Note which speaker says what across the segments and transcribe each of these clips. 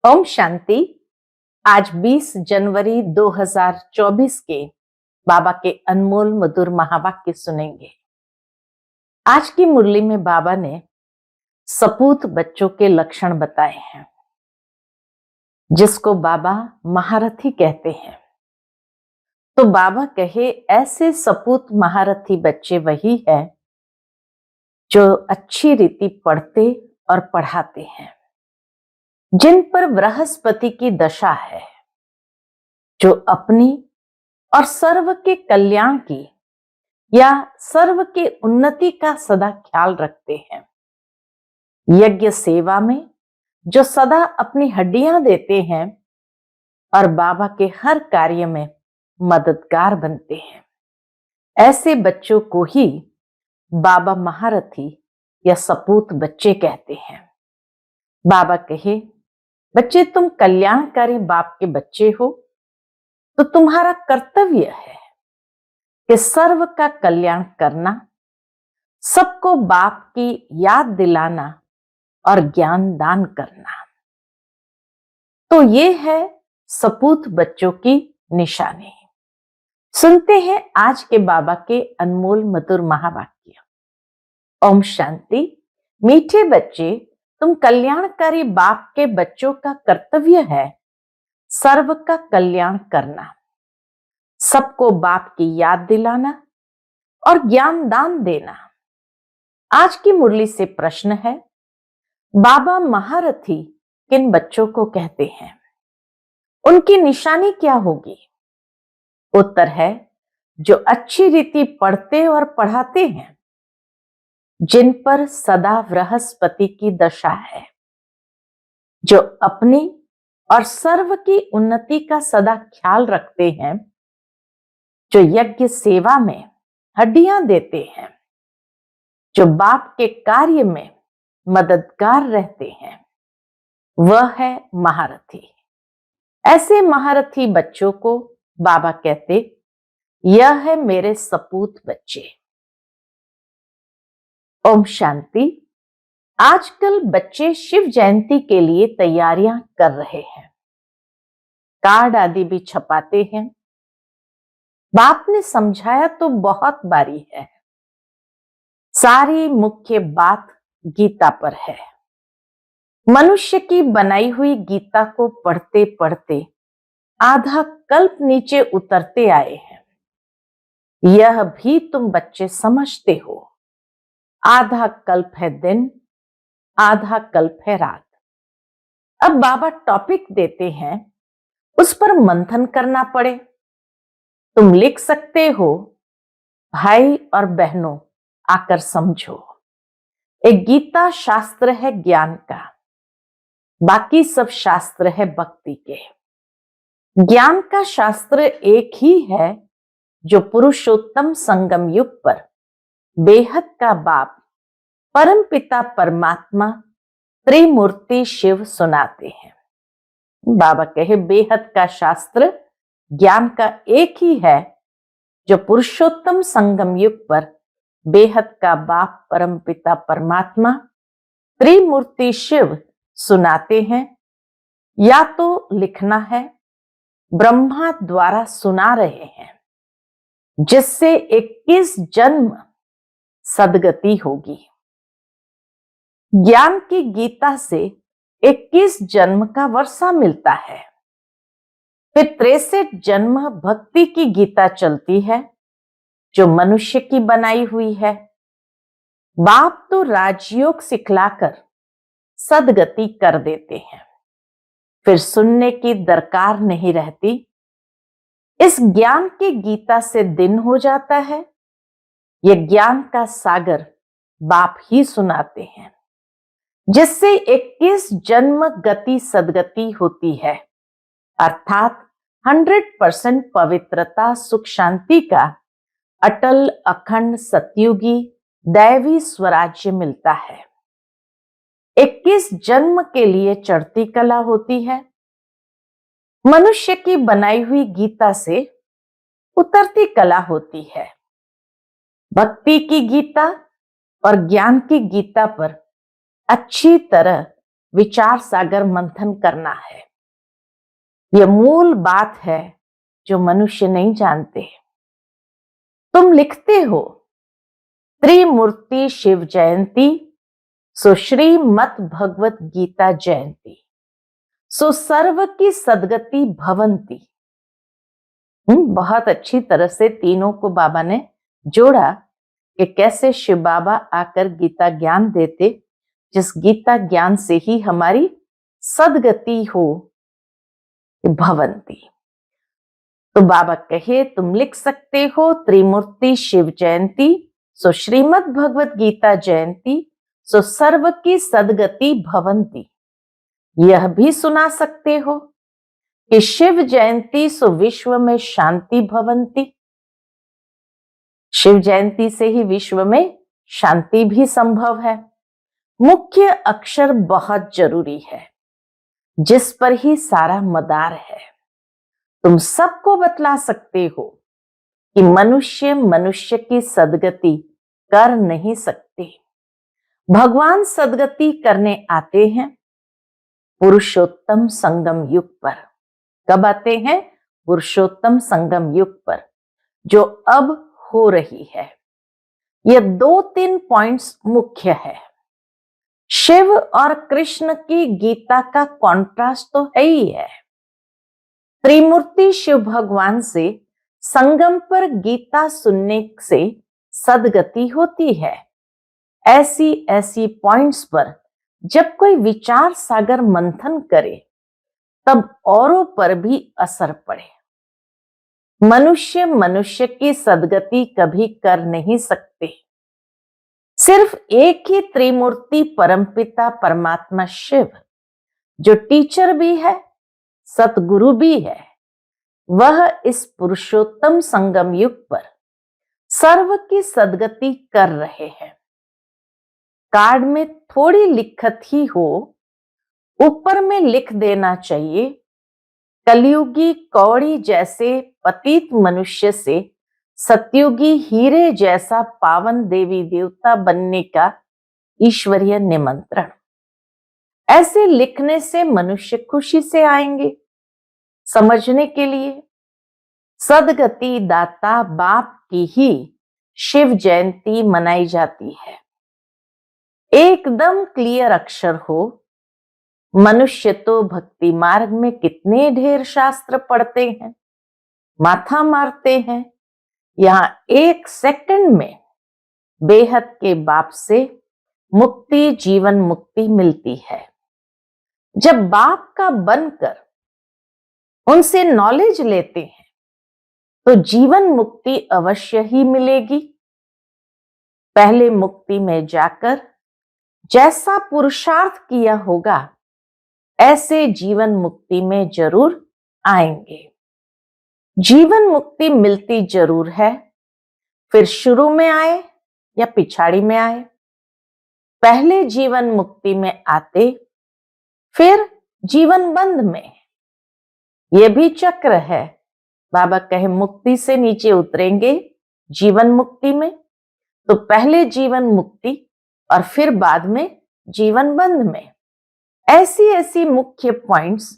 Speaker 1: ओम शांति। आज 20 जनवरी 2024 के बाबा के अनमोल मधुर महावाक्य सुनेंगे। आज की मुरली में बाबा ने सपूत बच्चों के लक्षण बताए हैं, जिसको बाबा महारथी कहते हैं। तो बाबा कहे, ऐसे सपूत महारथी बच्चे वही है जो अच्छी रीति पढ़ते और पढ़ाते हैं, जिन पर बृहस्पति की दशा है, जो अपनी और सर्व के कल्याण की या सर्व के उन्नति का सदा ख्याल रखते हैं। यज्ञ सेवा में जो सदा अपनी हड्डियां देते हैं और बाबा के हर कार्य में मददगार बनते हैं, ऐसे बच्चों को ही बाबा महारथी या सपूत बच्चे कहते हैं। बाबा कहे, बच्चे तुम कल्याणकारी बाप के बच्चे हो, तो तुम्हारा कर्तव्य है कि सर्व का कल्याण करना, सबको बाप की याद दिलाना और ज्ञान दान करना। तो ये है सपूत बच्चों की निशानी। सुनते हैं आज के बाबा के अनमोल मधुर महावाक्य। ओम शांति। मीठे बच्चे, तुम कल्याणकारी बाप के बच्चों का कर्तव्य है सर्व का कल्याण करना, सबको बाप की याद दिलाना और ज्ञान दान देना। आज की मुरली से प्रश्न है, बाबा महारथी किन बच्चों को कहते हैं? उनकी निशानी क्या होगी? उत्तर है, जो अच्छी रीति पढ़ते और पढ़ाते हैं, जिन पर सदा बृहस्पति की दशा है, जो अपनी और सर्व की उन्नति का सदा ख्याल रखते हैं, जो यज्ञ सेवा में हड्डियां देते हैं, जो बाप के कार्य में मददगार रहते हैं, वह है महारथी। ऐसे महारथी बच्चों को बाबा कहते, यह है मेरे सपूत बच्चे। ओम शांति। आजकल बच्चे शिव जयंती के लिए तैयारियां कर रहे हैं, कार्ड आदि भी छपाते हैं। बाप ने समझाया तो बहुत बारी है, सारी मुख्य बात गीता पर है। मनुष्य की बनाई हुई गीता को पढ़ते पढ़ते आधा कल्प नीचे उतरते आए हैं। यह भी तुम बच्चे समझते हो, आधा कल्प है दिन, आधा कल्प है रात। अब बाबा टॉपिक देते हैं, उस पर मंथन करना पड़े। तुम लिख सकते हो, भाई और बहनों आकर समझो। एक गीता शास्त्र है ज्ञान का, बाकी सब शास्त्र है भक्ति के। ज्ञान का शास्त्र एक ही है जो पुरुषोत्तम संगम युग पर बेहद का बाप परम पिता परमात्मा त्रिमूर्ति शिव सुनाते हैं। बाबा कहे, बेहद का शास्त्र ज्ञान का एक ही है जो पुरुषोत्तम संगम युग पर बेहद का बाप परम पिता परमात्मा त्रिमूर्ति शिव सुनाते हैं। या तो लिखना है, ब्रह्मा द्वारा सुना रहे हैं, जिससे 21 जन्म सदगति होगी। ज्ञान की गीता से 21 जन्म का वर्षा मिलता है। फिर 63 जन्म भक्ति की गीता चलती है, जो मनुष्य की बनाई हुई है। बाप तो राजयोग सिखलाकर सदगति कर देते हैं, फिर सुनने की दरकार नहीं रहती। इस ज्ञान की गीता से दिन हो जाता है। यह ज्ञान का सागर बाप ही सुनाते हैं, जिससे 21 जन्म गति सदगति होती है, अर्थात 100% पवित्रता सुख शांति का अटल अखंड सतयुगी दैवी स्वराज्य मिलता है। 21 जन्म के लिए चढ़ती कला होती है। मनुष्य की बनाई हुई गीता से उतरती कला होती है। भक्ति की गीता और ज्ञान की गीता पर अच्छी तरह विचार सागर मंथन करना है। यह मूल बात है जो मनुष्य नहीं जानते। तुम लिखते हो त्रिमूर्ति शिव जयंती, सो श्रीमद् भगवत गीता जयंती, सो सर्व की सदगति भवंती। बहुत अच्छी तरह से तीनों को बाबा ने जोड़ा कि कैसे शिव बाबा आकर गीता ज्ञान देते, जिस गीता ज्ञान से ही हमारी सदगति हो, भवंती। तो बाबा कहे तुम लिख सकते हो त्रिमूर्ति शिव जयंती, सो श्रीमद् भगवत गीता जयंती, सो सर्व की सदगति भवंती। यह भी सुना सकते हो कि शिव जयंती सो विश्व में शांति भवंती। शिव जयंती से ही विश्व में शांति भी संभव है। मुख्य अक्षर बहुत जरूरी है, जिस पर ही सारा मदार है। तुम सबको बतला सकते हो कि मनुष्य मनुष्य की सदगति कर नहीं सकते। भगवान सदगति करने आते हैं पुरुषोत्तम संगम युग पर। कब आते हैं? पुरुषोत्तम संगम युग पर, जो अब हो रही है। ये 2-3 पॉइंट्स मुख्य है। शिव और कृष्ण की गीता का कॉन्ट्रास्ट तो है ही है। त्रिमूर्ति शिव भगवान से संगम पर गीता सुनने से सदगति होती है। ऐसी ऐसी पॉइंट्स पर जब कोई विचार सागर मंथन करे, तब औरों पर भी असर पड़े। मनुष्य मनुष्य की सदगति कभी कर नहीं सकते। सिर्फ एक ही त्रिमूर्ति परमपिता परमात्मा शिव, जो टीचर भी है, सतगुरु भी है, वह इस पुरुषोत्तम संगम युग पर सर्व की सदगति कर रहे हैं। कार्ड में थोड़ी लिखत ही हो, ऊपर में लिख देना चाहिए, कलयुगी कौड़ी जैसे पतित मनुष्य से सतयुगी हीरे जैसा पावन देवी देवता बनने का ईश्वरीय निमंत्रण। ऐसे लिखने से मनुष्य खुशी से आएंगे समझने के लिए। सदगति दाता बाप की ही शिव जयंती मनाई जाती है। एकदम क्लियर अक्षर हो। मनुष्य तो भक्ति मार्ग में कितने ढेर शास्त्र पढ़ते हैं, माथा मारते हैं। यहां 1 सेकंड में बेहद के बाप से मुक्ति, जीवन मुक्ति मिलती है। जब बाप का बनकर उनसे नॉलेज लेते हैं, तो जीवन मुक्ति अवश्य ही मिलेगी। पहले मुक्ति में जाकर जैसा पुरुषार्थ किया होगा, ऐसे जीवन मुक्ति में जरूर आएंगे। जीवन मुक्ति मिलती जरूर है, फिर शुरू में आए या पिछाड़ी में आए। पहले जीवन मुक्ति में आते, फिर जीवन बंध में। यह भी चक्र है। बाबा कहे मुक्ति से नीचे उतरेंगे जीवन मुक्ति में, तो पहले जीवन मुक्ति और फिर बाद में जीवन बंध में। ऐसी ऐसी मुख्य पॉइंट्स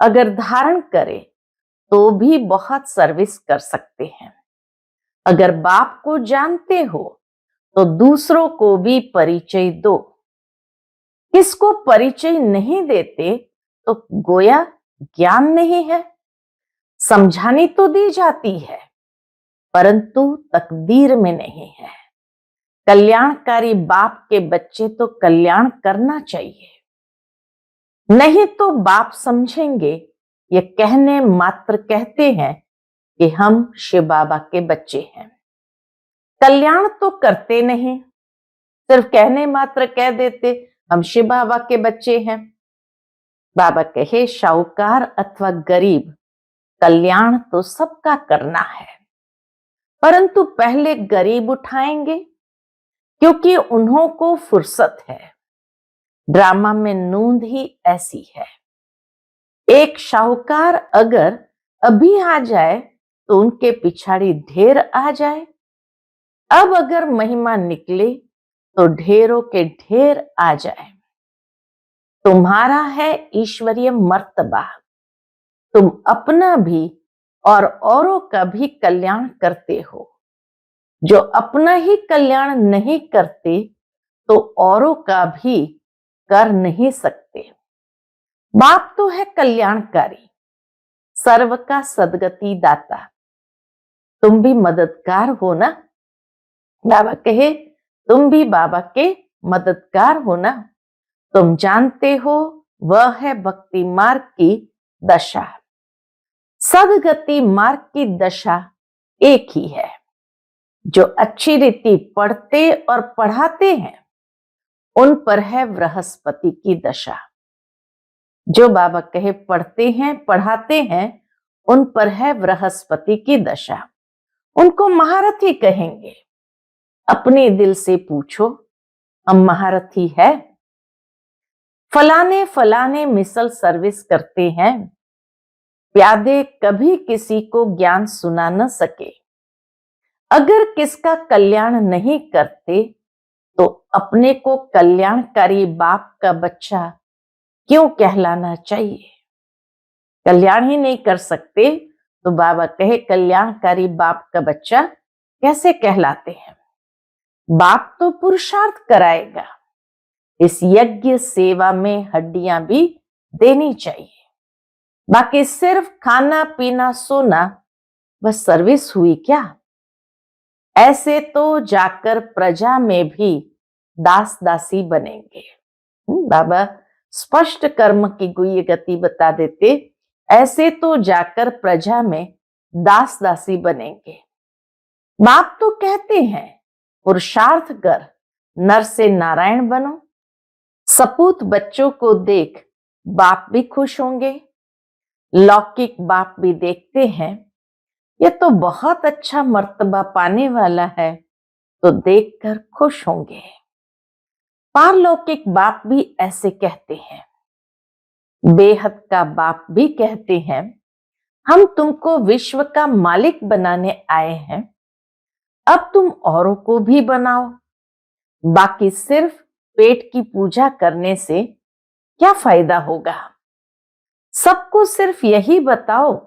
Speaker 1: अगर धारण करें तो भी बहुत सर्विस कर सकते हैं। अगर बाप को जानते हो तो दूसरों को भी परिचय दो। किसको परिचय नहीं देते तो गोया ज्ञान नहीं है। समझानी तो दी जाती है, परंतु तकदीर में नहीं है। कल्याणकारी बाप के बच्चे तो कल्याण करना चाहिए, नहीं तो बाप समझेंगे ये कहने मात्र कहते हैं कि हम शिव बाबा के बच्चे हैं। कल्याण तो करते नहीं, सिर्फ कहने मात्र कह देते हम शिव बाबा के बच्चे हैं। बाबा कहे शाहूकार अथवा गरीब, कल्याण तो सबका करना है, परंतु पहले गरीब उठाएंगे, क्योंकि उन्हों को फुर्सत है। ड्रामा में नूंद ही ऐसी है। एक शाहूकार अगर अभी आ जाए तो उनके पिछाड़ी ढेर आ जाए। अब अगर महिमा निकले तो ढेरों के ढेर आ जाए। तुम्हारा है ईश्वरीय मर्तबा। तुम अपना भी और औरों का भी कल्याण करते हो। जो अपना ही कल्याण नहीं करते तो औरों का भी कर नहीं सकते। बाप तो है कल्याणकारी, सर्व का सदगति दाता। तुम भी मददगार हो ना। बाबा कहे तुम भी बाबा के मददगार हो ना। तुम जानते हो वह है भक्ति मार्ग की दशा। सदगति मार्ग की दशा एक ही है। जो अच्छी रीति पढ़ते और पढ़ाते हैं उन पर है बृहस्पति की दशा। जो बाबा कहे पढ़ते हैं पढ़ाते हैं उन पर है बृहस्पति की दशा। उनको महारथी कहेंगे। अपने दिल से पूछो, हम महारथी है? फलाने फलाने मिसल सर्विस करते हैं। प्यादे कभी किसी को ज्ञान सुना न सके। अगर किसका कल्याण नहीं करते तो अपने को कल्याणकारी बाप का बच्चा क्यों कहलाना चाहिए? कल्याण ही नहीं कर सकते तो बाबा कहे कल्याणकारी बाप का बच्चा कैसे कहलाते हैं? बाप तो पुरुषार्थ कराएगा। इस यज्ञ सेवा में हड्डियां भी देनी चाहिए। बाकी सिर्फ खाना पीना सोना बस सर्विस हुई क्या? ऐसे तो जाकर प्रजा में भी दास दासी बनेंगे। बाबा स्पष्ट कर्म की गुह्य गति बता देते। ऐसे तो जाकर प्रजा में दास दासी बनेंगे। बाप तो कहते हैं पुरुषार्थ कर नर से नारायण बनो। सपूत बच्चों को देख बाप भी खुश होंगे। लौकिक बाप भी देखते हैं ये तो बहुत अच्छा मर्तबा पाने वाला है, तो देखकर खुश होंगे। पारलौकिक बाप भी ऐसे कहते हैं। बेहद का बाप भी कहते हैं हम तुमको विश्व का मालिक बनाने आए हैं, अब तुम औरों को भी बनाओ। बाकी सिर्फ पेट की पूजा करने से क्या फायदा होगा? सबको सिर्फ यही बताओ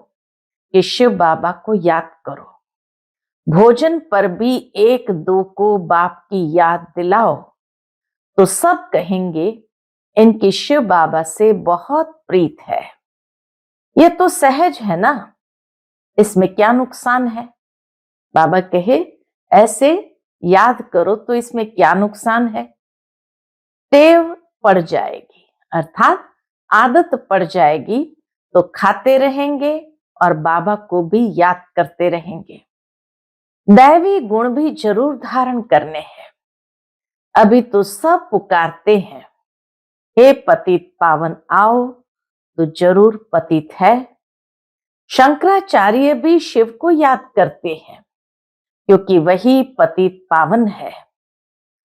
Speaker 1: कि शिव बाबा को याद करो। भोजन पर भी एक दो को बाप की याद दिलाओ तो सब कहेंगे इनकी शिव बाबा से बहुत प्रीत है। ये तो सहज है ना, इसमें क्या नुकसान है? बाबा कहे ऐसे याद करो तो इसमें क्या नुकसान है? टेव पड़ जाएगी अर्थात आदत पड़ जाएगी तो खाते रहेंगे और बाबा को भी याद करते रहेंगे। दैवी गुण भी जरूर धारण करने हैं। अभी तो सब पुकारते हैं हे पतित पावन आओ, तो जरूर पतित है। शंकराचार्य भी शिव को याद करते हैं क्योंकि वही पतित पावन है।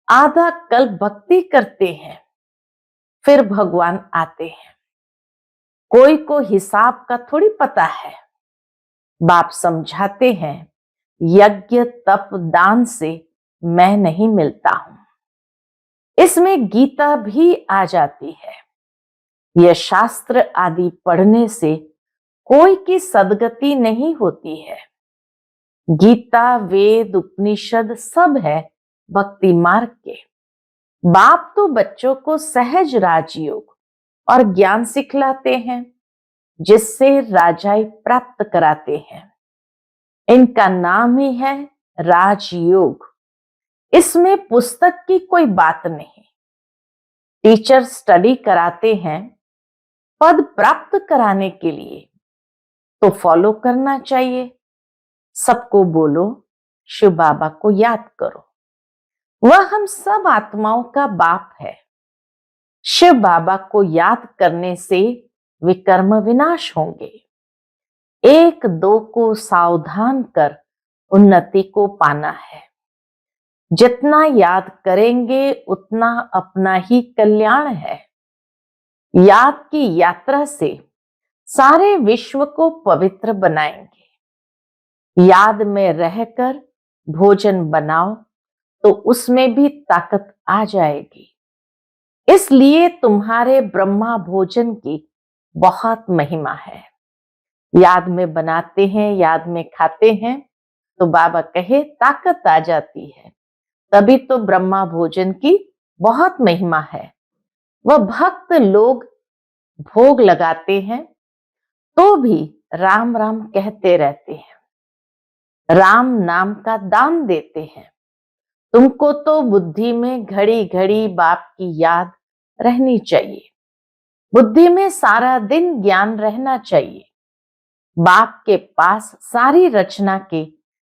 Speaker 1: आधा कल्प भक्ति करते हैं फिर भगवान आते हैं। कोई को हिसाब का थोड़ी पता है। बाप समझाते हैं यज्ञ तप दान से मैं नहीं मिलता हूं। इसमें गीता भी आ जाती है। यह शास्त्र आदि पढ़ने से कोई की सदगति नहीं होती है। गीता वेद उपनिषद सब है भक्ति मार्ग के। बाप तो बच्चों को सहज राजयोग और ज्ञान सिखलाते हैं जिससे राजाई प्राप्त कराते हैं। इनका नाम ही है राजयोग। इसमें पुस्तक की कोई बात नहीं। टीचर स्टडी कराते हैं पद प्राप्त कराने के लिए तो फॉलो करना चाहिए। सबको बोलो शिव बाबा को याद करो। वह हम सब आत्माओं का बाप है। शिव बाबा को याद करने से विकर्म विनाश होंगे। एक दो को सावधान कर उन्नति को पाना है। जितना याद करेंगे उतना अपना ही कल्याण है। याद की यात्रा से सारे विश्व को पवित्र बनाएंगे। याद में रहकर भोजन बनाओ तो उसमें भी ताकत आ जाएगी। इसलिए तुम्हारे ब्रह्मा भोजन की बहुत महिमा है। याद में बनाते हैं, याद में खाते हैं, तो बाबा कहे ताकत आ जाती है। तभी तो ब्रह्मा भोजन की बहुत महिमा है। वह भक्त लोग भोग लगाते हैं तो भी राम राम कहते रहते हैं, राम नाम का दान देते हैं। तुमको तो बुद्धि में घड़ी घड़ी बाप की याद रहनी चाहिए। बुद्धि में सारा दिन ज्ञान रहना चाहिए। बाप के पास सारी रचना के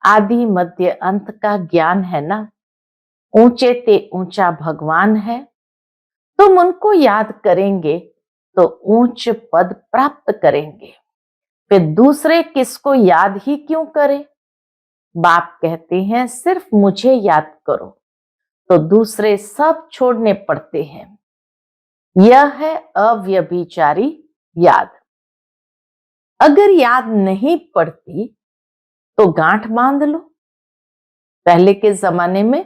Speaker 1: आदि मध्य अंत का ज्ञान है ना। ऊंचे ते ऊंचा भगवान है। तुम उनको याद करेंगे तो ऊंच पद प्राप्त करेंगे। फिर दूसरे किसको याद ही क्यों करें। बाप कहते हैं सिर्फ मुझे याद करो, तो दूसरे सब छोड़ने पड़ते हैं। यह है अव्यभिचारी याद। अगर याद नहीं पड़ती तो गांठ बांध लो। पहले के जमाने में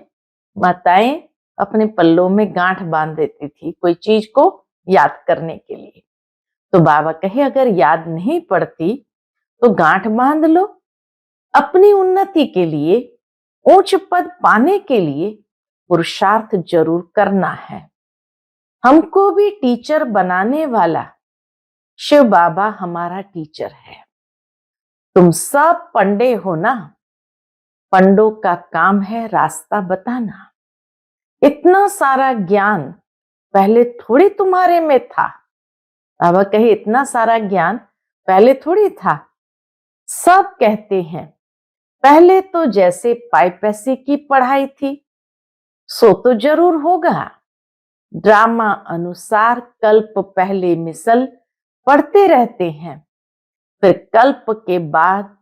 Speaker 1: माताएं अपने पल्लों में गांठ बांध देती थी कोई चीज को याद करने के लिए। तो बाबा कहे अगर याद नहीं पड़ती तो गांठ बांध लो। अपनी उन्नति के लिए, उच्च पद पाने के लिए पुरुषार्थ जरूर करना है। हमको भी टीचर बनाने वाला शिव बाबा हमारा टीचर है। तुम सब पंडे हो ना। पंडों का काम है रास्ता बताना। इतना सारा ज्ञान पहले थोड़ी तुम्हारे में था। बाबा कहे इतना सारा ज्ञान पहले थोड़ी था। सब कहते हैं पहले तो जैसे पाई पैसे की पढ़ाई थी सो तो जरूर होगा। ड्रामा अनुसार कल्प पहले मिसल पढ़ते रहते हैं, फिर कल्प के बाद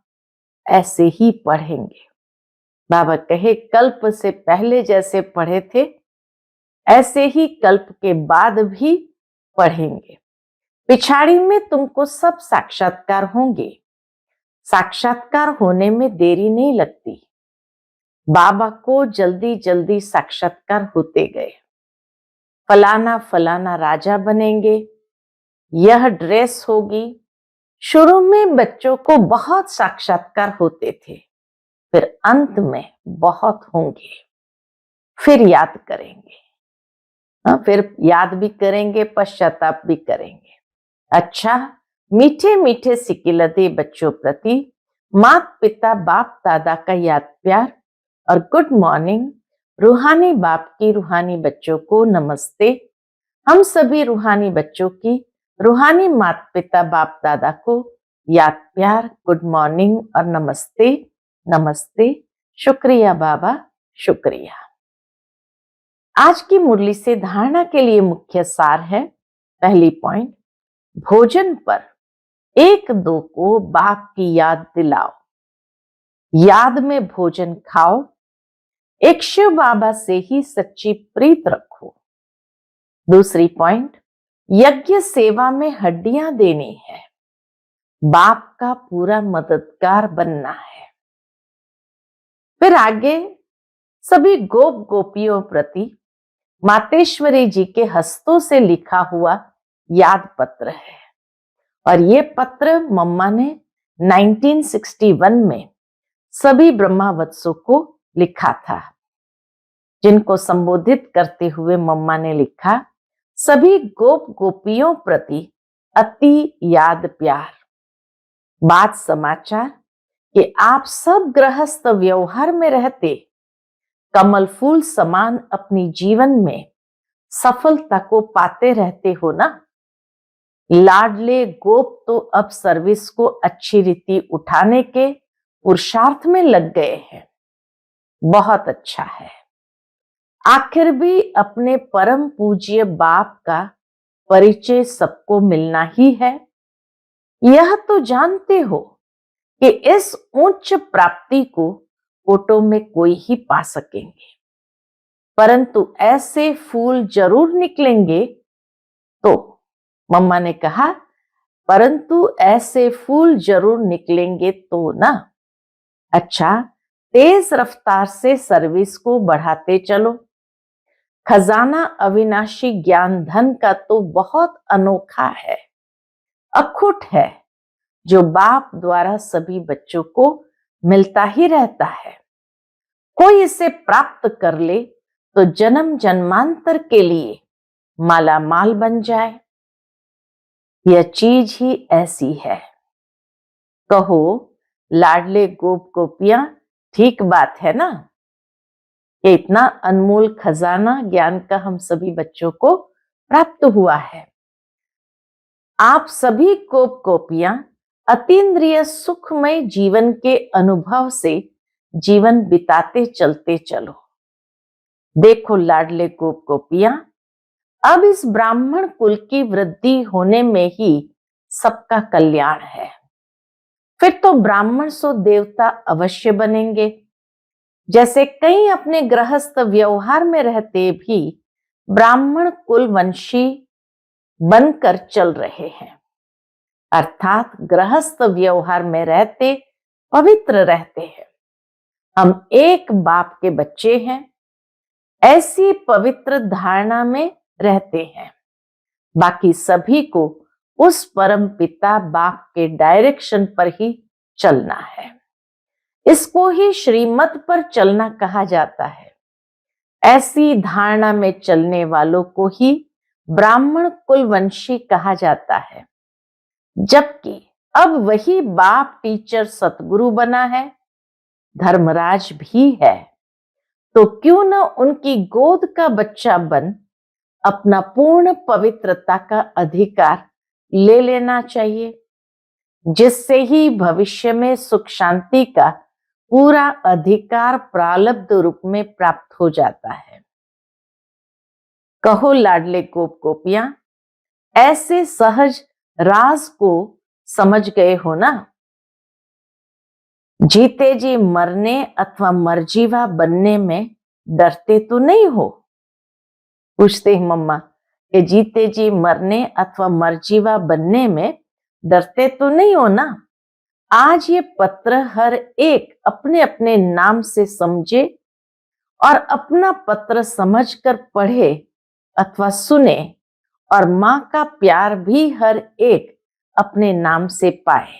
Speaker 1: ऐसे ही पढ़ेंगे। बाबा कहे कल्प से पहले जैसे पढ़े थे ऐसे ही कल्प के बाद भी पढ़ेंगे। पिछाड़ी में तुमको सब साक्षात्कार होंगे। साक्षात्कार होने में देरी नहीं लगती। बाबा को जल्दी जल्दी साक्षात्कार होते गए। फलाना फलाना राजा बनेंगे, यह ड्रेस होगी। शुरू में बच्चों को बहुत साक्षात्कार होते थे, फिर अंत में बहुत होंगे। फिर याद करेंगे, फिर याद भी करेंगे, पश्चाताप भी करेंगे। अच्छा, मीठे मीठे सिकिलते बच्चों प्रति माता पिता बाप दादा का याद प्यार और गुड मॉर्निंग। रूहानी बाप की रूहानी बच्चों को नमस्ते। हम सभी रूहानी बच्चों की रूहानी माता पिता बाप दादा को याद प्यार, गुड मॉर्निंग और नमस्ते। नमस्ते। शुक्रिया बाबा, शुक्रिया। आज की मुरली से धारणा के लिए मुख्य सार है। पहली पॉइंट, भोजन पर एक दो को बाप की याद दिलाओ। याद में भोजन खाओ। एक शिव बाबा से ही सच्ची प्रीत रखो। दूसरी पॉइंट, यज्ञ सेवा में हड्डियां देनी है। बाप का पूरा मददगार बनना है। फिर आगे सभी गोप गोपियों प्रति मातेश्वरी जी के हस्तों से लिखा हुआ याद पत्र है। और ये पत्र मम्मा ने 1961 में सभी ब्रह्मावत्सों को लिखा था, जिनको संबोधित करते हुए मम्मा ने लिखा, सभी गोप गोपियों प्रति अति याद प्यार। बात समाचार कि आप सब गृहस्थ व्यवहार में रहते कमल फूल समान अपनी जीवन में सफलता को पाते रहते हो ना। लाडले गोप तो अब सर्विस को अच्छी रीति उठाने के पुरुषार्थ में लग गए हैं। बहुत अच्छा है। आखिर भी अपने परम पूज्य बाप का परिचय सबको मिलना ही है। यह तो जानते हो कि इस उच्च प्राप्ति को फोटो में कोई ही पा सकेंगे, परंतु ऐसे फूल जरूर निकलेंगे। तो मम्मा ने कहा परंतु ऐसे फूल जरूर निकलेंगे तो ना। अच्छा, तेज रफ्तार से सर्विस को बढ़ाते चलो। खजाना अविनाशी ज्ञान धन का तो बहुत अनोखा है, अखुट है, जो बाप द्वारा सभी बच्चों को मिलता ही रहता है। कोई इसे प्राप्त कर ले तो जन्म जन्मांतर के लिए माला माल बन जाए। यह चीज ही ऐसी है। कहो लाडले गोप गोपियां, ठीक बात है ना? ये इतना अनमोल खजाना ज्ञान का हम सभी बच्चों को प्राप्त हुआ है। आप सभी गोप गोपियां अतीन्द्रिय सुखमय जीवन के अनुभव से जीवन बिताते चलते चलो। देखो लाडले गोप गोपियां, अब इस ब्राह्मण कुल की वृद्धि होने में ही सबका कल्याण है। फिर तो ब्राह्मण सो देवता अवश्य बनेंगे। जैसे कई अपने गृहस्थ व्यवहार में रहते भी ब्राह्मण कुल वंशी बनकर चल रहे हैं, अर्थात गृहस्थ व्यवहार में रहते पवित्र रहते हैं। हम एक बाप के बच्चे हैं, ऐसी पवित्र धारणा में रहते हैं। बाकी सभी को उस परम पिता बाप के डायरेक्शन पर ही चलना है। इसको ही श्रीमत पर चलना कहा जाता है। ऐसी धारणा में चलने वालों को ही ब्राह्मण कुलवंशी कहा जाता है। जबकि अब वही बाप टीचर सतगुरु बना है, धर्मराज भी है, तो क्यों न उनकी गोद का बच्चा बन अपना पूर्ण पवित्रता का अधिकार ले लेना चाहिए, जिससे ही भविष्य में सुख शांति का पूरा अधिकार प्रारब्ध रूप में प्राप्त हो जाता है। कहो लाडले गोप गोपियां, ऐसे सहज राज को समझ गए हो ना? जीते जी मरने अथवा मरजीवा बनने में डरते तो नहीं हो? पूछते हैं मम्मा कि जीते जी मरने अथवा मरजीवा बनने में डरते तो नहीं हो ना? आज ये पत्र हर एक अपने अपने नाम से समझे और अपना पत्र समझकर पढ़े अथवा सुने, और माँ का प्यार भी हर एक अपने नाम से पाए।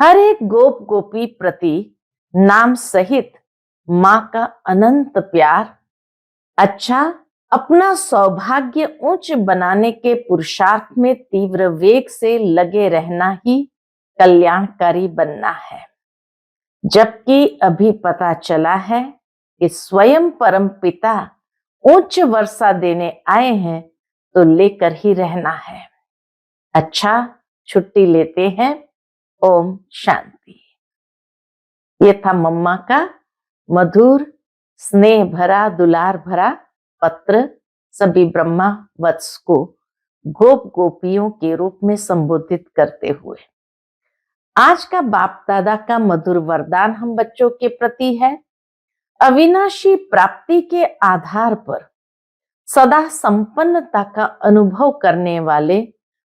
Speaker 1: हर एक गोप गोपी प्रति नाम सहित माँ का अनंत प्यार। अच्छा, अपना सौभाग्य ऊंच बनाने के पुरुषार्थ में तीव्र वेग से लगे रहना ही कल्याणकारी बनना है। जबकि अभी पता चला है कि स्वयं परम पिता उच्च वर्षा देने आए हैं, तो लेकर ही रहना है। अच्छा, छुट्टी लेते हैं। ओम शांति। ये था मम्मा का मधुर स्नेह भरा दुलार भरा पत्र सभी ब्रह्मा वत्स को गोप गोपियों के रूप में संबोधित करते हुए। आज का बाप दादा का मधुर वरदान हम बच्चों के प्रति है, अविनाशी प्राप्ति के आधार पर सदा संपन्नता का अनुभव करने वाले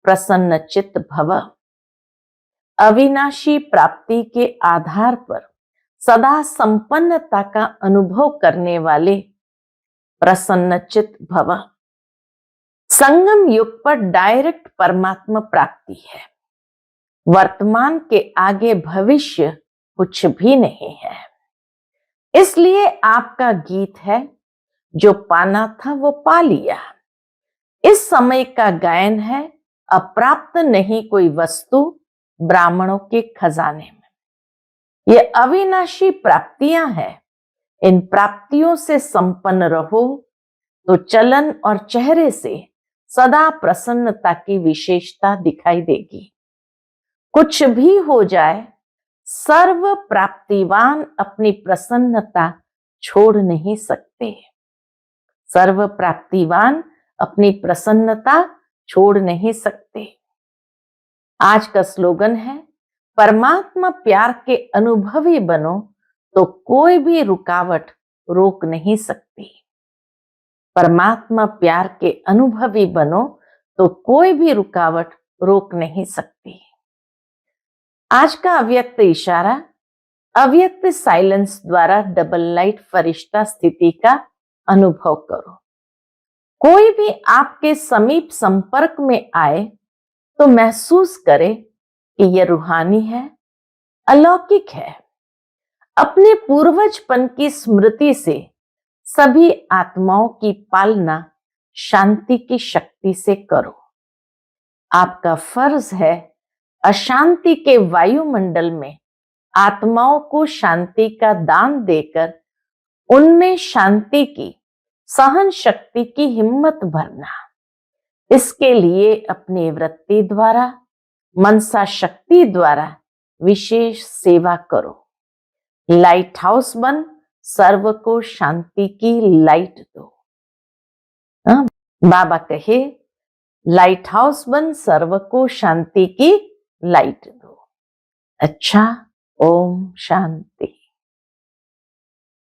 Speaker 1: प्रसन्न चित्त भव। अविनाशी प्राप्ति के आधार पर सदा संपन्नता का अनुभव करने वाले प्रसन्न चित्त भव। संगम युग पर डायरेक्ट परमात्मा प्राप्ति है। वर्तमान के आगे भविष्य कुछ भी नहीं है। इसलिए आपका गीत है, जो पाना था वो पा लिया। इस समय का गायन है, अप्राप्त नहीं कोई वस्तु ब्राह्मणों के खजाने में। ये अविनाशी प्राप्तियां हैं। इन प्राप्तियों से संपन्न रहो तो चलन और चेहरे से सदा प्रसन्नता की विशेषता दिखाई देगी। कुछ भी हो जाए, सर्व प्राप्तिवान अपनी प्रसन्नता छोड़ नहीं सकते। सर्व प्राप्तिवान अपनी प्रसन्नता छोड़ नहीं सकते। आज का स्लोगन है, परमात्मा प्यार के अनुभवी बनो तो कोई भी रुकावट रोक नहीं सकती। परमात्मा प्यार के अनुभवी बनो तो कोई भी रुकावट रोक नहीं सकती। आज का अव्यक्त इशारा, अव्यक्त साइलेंस द्वारा डबल लाइट फरिश्ता स्थिति का अनुभव करो। कोई भी आपके समीप संपर्क में आए तो महसूस करे कि यह रूहानी है, अलौकिक है। अपने पूर्वजपन की स्मृति से सभी आत्माओं की पालना शांति की शक्ति से करो। आपका फर्ज है अशांति के वायुमंडल में आत्माओं को शांति का दान देकर उनमें शांति की, सहन शक्ति की हिम्मत भरना। इसके लिए अपनी वृत्ति द्वारा, मनसा शक्ति द्वारा विशेष सेवा करो। लाइट हाउस बन सर्व को शांति की लाइट दो। बाबा कहे, लाइट हाउस बन सर्व को शांति की लाइट दो। अच्छा, ओम शांति।